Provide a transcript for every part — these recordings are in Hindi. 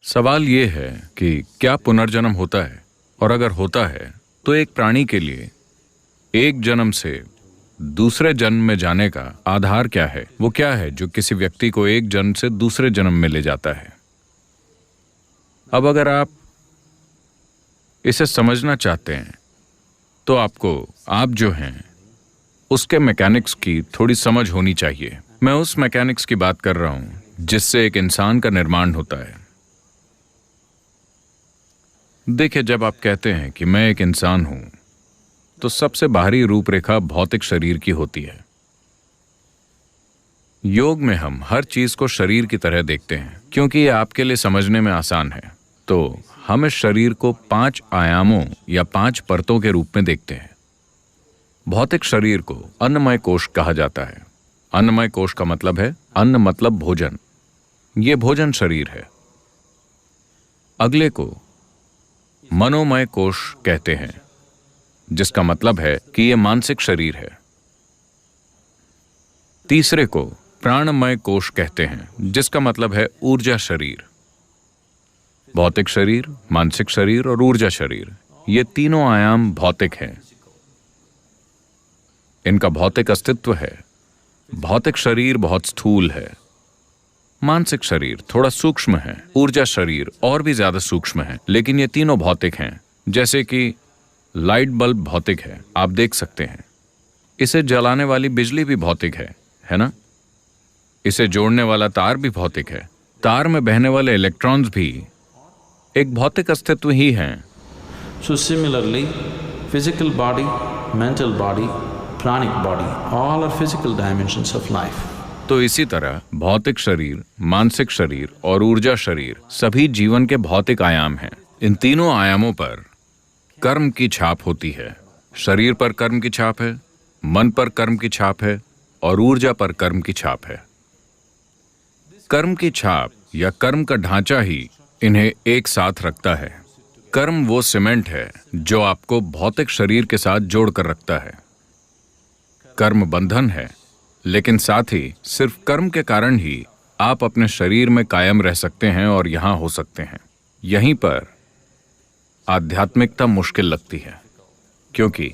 सवाल ये है कि क्या पुनर्जन्म होता है, और अगर होता है तो एक प्राणी के लिए एक जन्म से दूसरे जन्म में जाने का आधार क्या है? वो क्या है जो किसी व्यक्ति को एक जन्म से दूसरे जन्म में ले जाता है? अब अगर आप इसे समझना चाहते हैं तो आप जो हैं उसके मैकेनिक्स की थोड़ी समझ होनी चाहिए। मैं उस मैकेनिक्स की बात कर रहा हूं जिससे एक इंसान का निर्माण होता है। देखिए, जब आप कहते हैं कि मैं एक इंसान हूं तो सबसे बाहरी रूपरेखा भौतिक शरीर की होती है। योग में हम हर चीज को शरीर की तरह देखते हैं क्योंकि ये आपके लिए समझने में आसान है। तो हम इस शरीर को 5 आयामों या 5 परतों के रूप में देखते हैं। भौतिक शरीर को अन्नमय कोश कहा जाता है। अन्नमय कोश का मतलब है अन्न मतलब भोजन। ये भोजन शरीर है। अगले को मनोमय कोश कहते हैं, जिसका मतलब है कि यह मानसिक शरीर है। तीसरे को प्राणमय कोश कहते हैं, जिसका मतलब है ऊर्जा शरीर। भौतिक शरीर, मानसिक शरीर और ऊर्जा शरीर, ये तीनों आयाम भौतिक हैं। इनका भौतिक अस्तित्व है। भौतिक शरीर बहुत स्थूल है, मानसिक शरीर थोड़ा सूक्ष्म है, ऊर्जा शरीर और भी ज्यादा सूक्ष्म है, लेकिन ये तीनों भौतिक हैं। जैसे कि लाइट बल्ब भौतिक है, आप देख सकते हैं। इसे जलाने वाली बिजली भी भौतिक है ना? इसे जोड़ने वाला तार भी भौतिक है। तार में बहने वाले इलेक्ट्रॉन्स भी एक भौतिक अस्तित्व ही हैं। So similarly, physical body, mental body, pranic body, all are physical dimensions of life. तो इसी तरह भौतिक शरीर, मानसिक शरीर और ऊर्जा शरीर सभी जीवन के भौतिक आयाम हैं। इन तीनों आयामों पर कर्म की छाप होती है। शरीर पर कर्म की छाप है, मन पर कर्म की छाप है और ऊर्जा पर कर्म की छाप है। कर्म की छाप या कर्म का ढांचा ही इन्हें एक साथ रखता है। कर्म वो सीमेंट है जो आपको भौतिक शरीर के साथ जोड़कर रखता है। कर्म बंधन है, लेकिन साथ ही सिर्फ कर्म के कारण ही आप अपने शरीर में कायम रह सकते हैं और यहां हो सकते हैं। यहीं पर आध्यात्मिकता मुश्किल लगती है, क्योंकि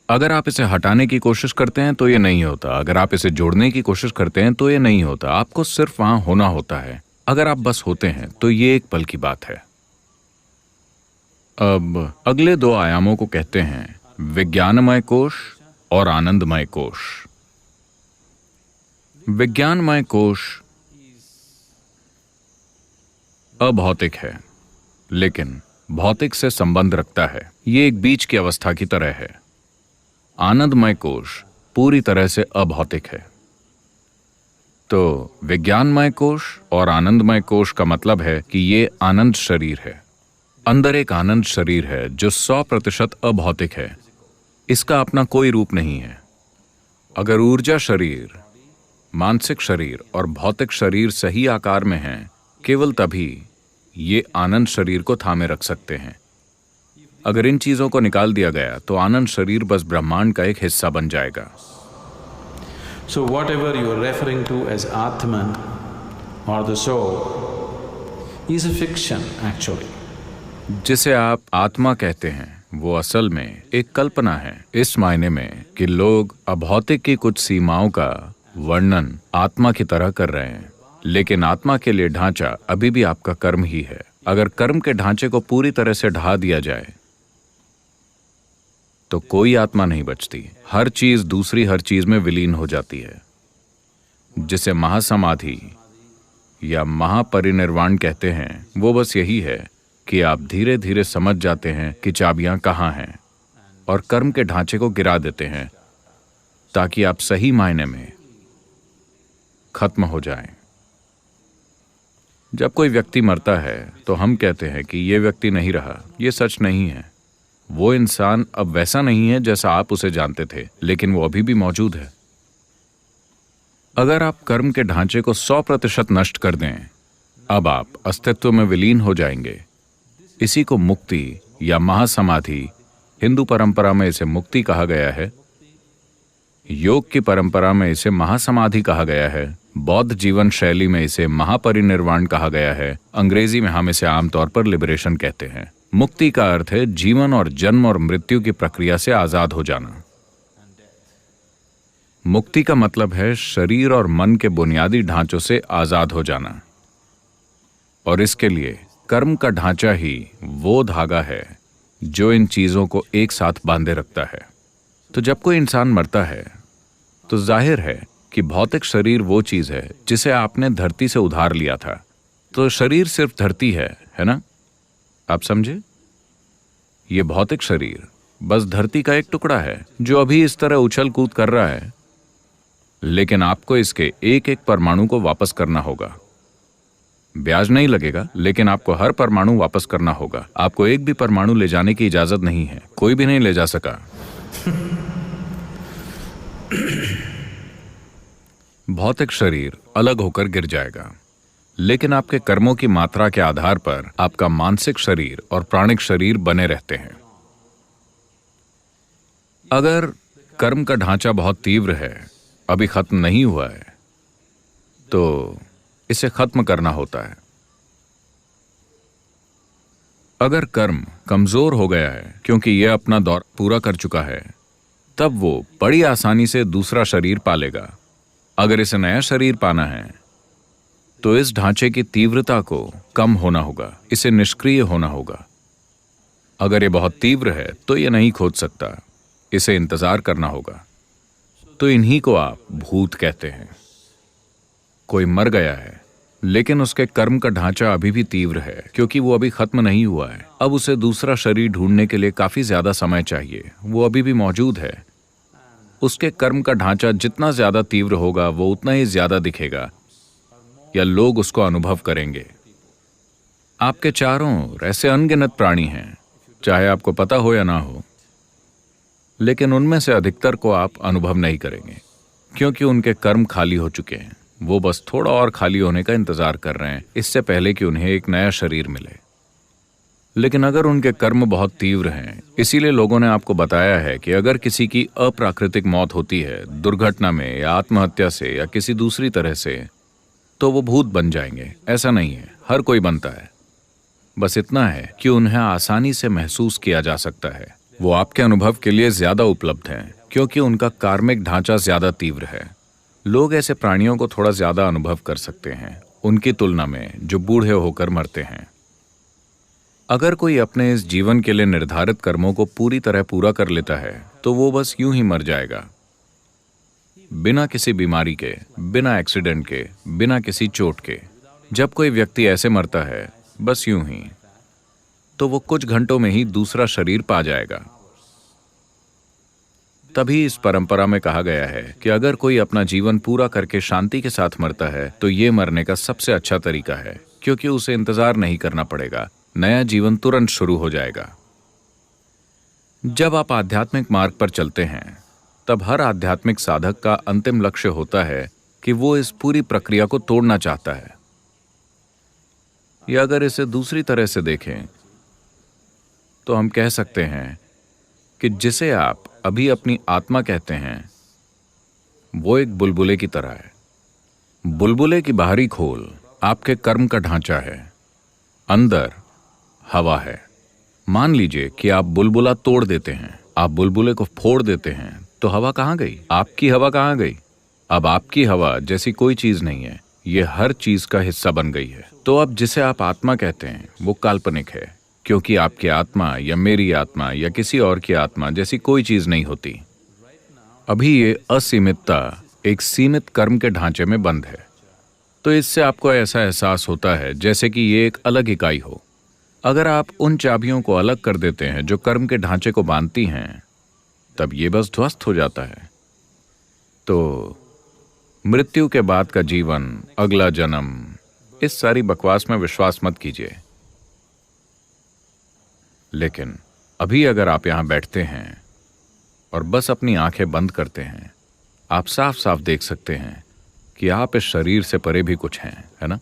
अगर आप इसे हटाने की कोशिश करते हैं तो ये नहीं होता। अगर आप इसे जोड़ने की कोशिश करते हैं तो ये नहीं होता। आपको सिर्फ वहां होना होता है। अगर आप बस होते हैं तो ये एक पल की बात है। अब अगले 2 आयामों को कहते हैं विज्ञानमय कोश और आनंदमय कोश। विज्ञानमय कोश अभौतिक है, लेकिन भौतिक से संबंध रखता है। ये एक बीच की अवस्था की तरह है। आनंदमय कोश पूरी तरह से अभौतिक है। तो विज्ञानमय कोश और आनंदमय कोश का मतलब है कि ये आनंद शरीर है। अंदर एक आनंद शरीर है जो 100% अभौतिक है। इसका अपना कोई रूप नहीं है। अगर ऊर्जा शरीर, मानसिक शरीर और भौतिक शरीर सही आकार में हैं, केवल तभी ये आनंद शरीर को थामे रख सकते हैं। अगर इन चीजों को निकाल दिया गया तो आनंद शरीर बस ब्रह्मांड का एक हिस्सा बन जाएगा। So whatever you are referring to as Atman or the soul is a fiction actually. जिसे आप आत्मा कहते हैं वो असल में एक कल्पना है, इस मायने में कि लोग अभौतिक की कुछ सीमाओं का वर्णन आत्मा की तरह कर रहे हैं। लेकिन आत्मा के लिए ढांचा अभी भी आपका कर्म ही है। अगर कर्म के ढांचे को पूरी तरह से ढा दिया जाए तो कोई आत्मा नहीं बचती। हर चीज दूसरी हर चीज में विलीन हो जाती है। जिसे महासमाधि या महापरिनिर्वाण कहते हैं, वो बस यही है कि आप धीरे धीरे समझ जाते हैं कि चाबियां कहाँ हैं और कर्म के ढांचे को गिरा देते हैं ताकि आप सही मायने में खत्म हो जाएं। जब कोई व्यक्ति मरता है तो हम कहते हैं कि ये व्यक्ति नहीं रहा। ये सच नहीं है। वो इंसान अब वैसा नहीं है जैसा आप उसे जानते थे, लेकिन वो अभी भी मौजूद है। अगर आप कर्म के ढांचे को 100% नष्ट कर दें, अब आप अस्तित्व में विलीन हो जाएंगे। इसी को मुक्ति या महासमाधि, हिंदू परंपरा में इसे मुक्ति कहा गया है, योग की परंपरा में इसे महासमाधि कहा गया है, बौद्ध जीवन शैली में इसे महापरिनिर्वाण कहा गया है। अंग्रेजी में हम इसे आमतौर पर लिबरेशन कहते हैं। मुक्ति का अर्थ है जीवन और जन्म और मृत्यु की प्रक्रिया से आजाद हो जाना। मुक्ति का मतलब है शरीर और मन के बुनियादी ढांचों से आजाद हो जाना, और इसके लिए कर्म का ढांचा ही वो धागा है जो इन चीजों को एक साथ बांधे रखता है। तो जब कोई इंसान मरता है तो जाहिर है कि भौतिक शरीर वो चीज है जिसे आपने धरती से उधार लिया था। तो शरीर सिर्फ धरती है ना? आप समझे? ये भौतिक शरीर बस धरती का एक टुकड़ा है जो अभी इस तरह उछल कूद कर रहा है, लेकिन आपको इसके एक एक परमाणु को वापस करना होगा। ब्याज नहीं लगेगा, लेकिन आपको हर परमाणु वापस करना होगा। आपको एक भी परमाणु ले जाने की इजाजत नहीं है, कोई भी नहीं ले जा सका। भौतिक शरीर अलग होकर गिर जाएगा, लेकिन आपके कर्मों की मात्रा के आधार पर आपका मानसिक शरीर और प्राणिक शरीर बने रहते हैं। अगर कर्म का ढांचा बहुत तीव्र है, अभी खत्म नहीं हुआ है, तो इसे खत्म करना होता है। अगर कर्म कमजोर हो गया है क्योंकि यह अपना दौर पूरा कर चुका है, तब वो बड़ी आसानी से दूसरा शरीर पालेगा। अगर इसे नया शरीर पाना है तो इस ढांचे की तीव्रता को कम होना होगा, इसे निष्क्रिय होना होगा। अगर ये बहुत तीव्र है तो यह नहीं खोज सकता, इसे इंतजार करना होगा। तो इन्हीं को आप भूत कहते हैं। कोई मर गया है, लेकिन उसके कर्म का ढांचा अभी भी तीव्र है क्योंकि वो अभी खत्म नहीं हुआ है। अब उसे दूसरा शरीर ढूंढने के लिए काफी ज्यादा समय चाहिए। वो अभी भी मौजूद है। उसके कर्म का ढांचा जितना ज्यादा तीव्र होगा, वो उतना ही ज्यादा दिखेगा या लोग उसको अनुभव करेंगे। आपके चारों ओर ऐसे अनगिनत प्राणी हैं, चाहे आपको पता हो या ना हो, लेकिन उनमें से अधिकतर को आप अनुभव नहीं करेंगे क्योंकि उनके कर्म खाली हो चुके हैं। वो बस थोड़ा और खाली होने का इंतजार कर रहे हैं, इससे पहले कि उन्हें एक नया शरीर मिले। लेकिन अगर उनके कर्म बहुत तीव्र हैं, इसीलिए लोगों ने आपको बताया है कि अगर किसी की अप्राकृतिक मौत होती है, दुर्घटना में या आत्महत्या से या किसी दूसरी तरह से, तो वो भूत बन जाएंगे। ऐसा नहीं है, हर कोई बनता है। बस इतना है कि उन्हें आसानी से महसूस किया जा सकता है। वो आपके अनुभव के लिए ज्यादा उपलब्ध हैं क्योंकि उनका कार्मिक ढांचा ज्यादा तीव्र है। लोग ऐसे प्राणियों को थोड़ा ज्यादा अनुभव कर सकते हैं उनकी तुलना में जो बूढ़े होकर मरते हैं। अगर कोई अपने इस जीवन के लिए निर्धारित कर्मों को पूरी तरह पूरा कर लेता है तो वो बस यूं ही मर जाएगा, बिना किसी बीमारी के, बिना एक्सीडेंट के, बिना किसी चोट के। जब कोई व्यक्ति ऐसे मरता है बस यूं ही, तो वो कुछ घंटों में ही दूसरा शरीर पा जाएगा। तभी इस परंपरा में कहा गया है कि अगर कोई अपना जीवन पूरा करके शांति के साथ मरता है तो ये मरने का सबसे अच्छा तरीका है, क्योंकि उसे इंतजार नहीं करना पड़ेगा, नया जीवन तुरंत शुरू हो जाएगा। जब आप आध्यात्मिक मार्ग पर चलते हैं, तब हर आध्यात्मिक साधक का अंतिम लक्ष्य होता है कि वो इस पूरी प्रक्रिया को तोड़ना चाहता है। या अगर इसे दूसरी तरह से देखें तो हम कह सकते हैं कि जिसे आप अभी अपनी आत्मा कहते हैं, वो एक बुलबुले की तरह है। बुलबुले की बाहरी खोल आपके कर्म का ढांचा है, अंदर हवा है। मान लीजिए कि आप बुलबुला तोड़ देते हैं, आप बुलबुले को फोड़ देते हैं, तो हवा कहाँ गई? आपकी हवा कहाँ गई? अब आपकी हवा जैसी कोई चीज नहीं है, ये हर चीज का हिस्सा बन गई है। तो अब जिसे आप आत्मा कहते हैं वो काल्पनिक है, क्योंकि आपकी आत्मा या मेरी आत्मा या किसी और की आत्मा जैसी कोई चीज नहीं होती। अभी ये असीमितता एक सीमित कर्म के ढांचे में बंद है। तो इससे आपको ऐसा एहसास होता है जैसे कि ये एक अलग इकाई हो। अगर आप उन चाबियों को अलग कर देते हैं जो कर्म के ढांचे को बांधती हैं, तब ये बस ध्वस्त हो जाता है। तो मृत्यु के बाद का जीवन, अगला जन्म, इस सारी बकवास में विश्वास मत कीजिए। लेकिन अभी अगर आप यहां बैठते हैं और बस अपनी आंखें बंद करते हैं, आप साफ साफ देख सकते हैं कि आप इस शरीर से परे भी कुछ हैं, है ना?